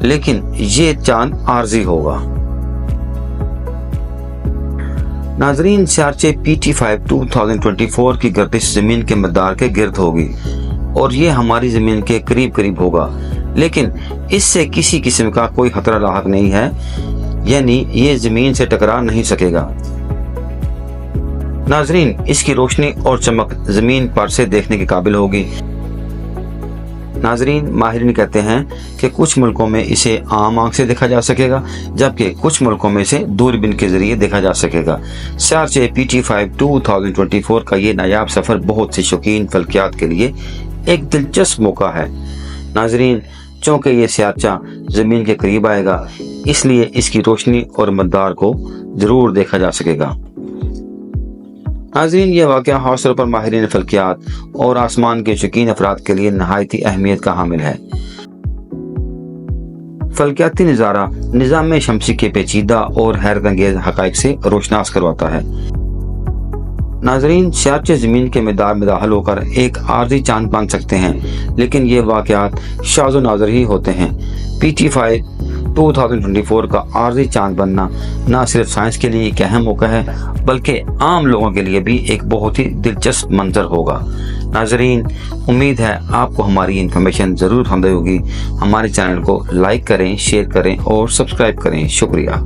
लेकिन ये चांद आर्जी होगा। नाजरीन, चार्चे PT5 2024 की गर्दिश जमीन के मदार के गिर्द होगी और ये हमारी जमीन के करीब करीब होगा, लेकिन इससे किसी किस्म का कोई खतरा लाहक नहीं है, यानी ये जमीन से टकरा नहीं सकेगा। नाजरीन, इसकी रोशनी और चमक जमीन पर से देखने के काबिल होगी। नाजरीन, माहिरीन कहते हैं कि कुछ मुल्कों में इसे आम आंख से देखा जा सकेगा, जबकि कुछ मुल्कों में इसे दूरबीन के जरिए देखा जा सकेगा। चार्चे PT5 2024 का ये नायाब सफर बहुत से शौकीन फल्कियात के लिए एक दिलचस्प मौका है। नाजरीन, चूँकि ये सियारचा जमीन के करीब आएगा, इसलिए इसकी रोशनी और मदार को जरूर देखा जा सकेगा। नाज़रीन, ये वाक़या खास तौर पर माहिरीन फल्कियात और आसमान के शौकीन अफराद के लिए नहायती अहमियत का हामिल है। फल्कियाती नज़ारा निज़ाम शमसी के पेचीदा और हैरत अंगेज हक़ाइक़ से रोशनास करवाता है। नाज़रीन, चार्चे ज़मीन के मैदार में दाखिल होकर एक आर्जी चांद बन सकते हैं, लेकिन ये वाक़यात शाज़ो नाज़र ही होते हैं। PT5 2024 का आर्जी चांद बनना न सिर्फ साइंस के लिए एक अहम मौका है, बल्कि आम लोगों के लिए भी एक बहुत ही दिलचस्प मंजर होगा। नाजरीन, उम्मीद है आपको हमारी इन्फॉर्मेशन ज़रूर पसंद होगी। हमारे चैनल को लाइक करें, शेयर करें और सब्सक्राइब करें। शुक्रिया।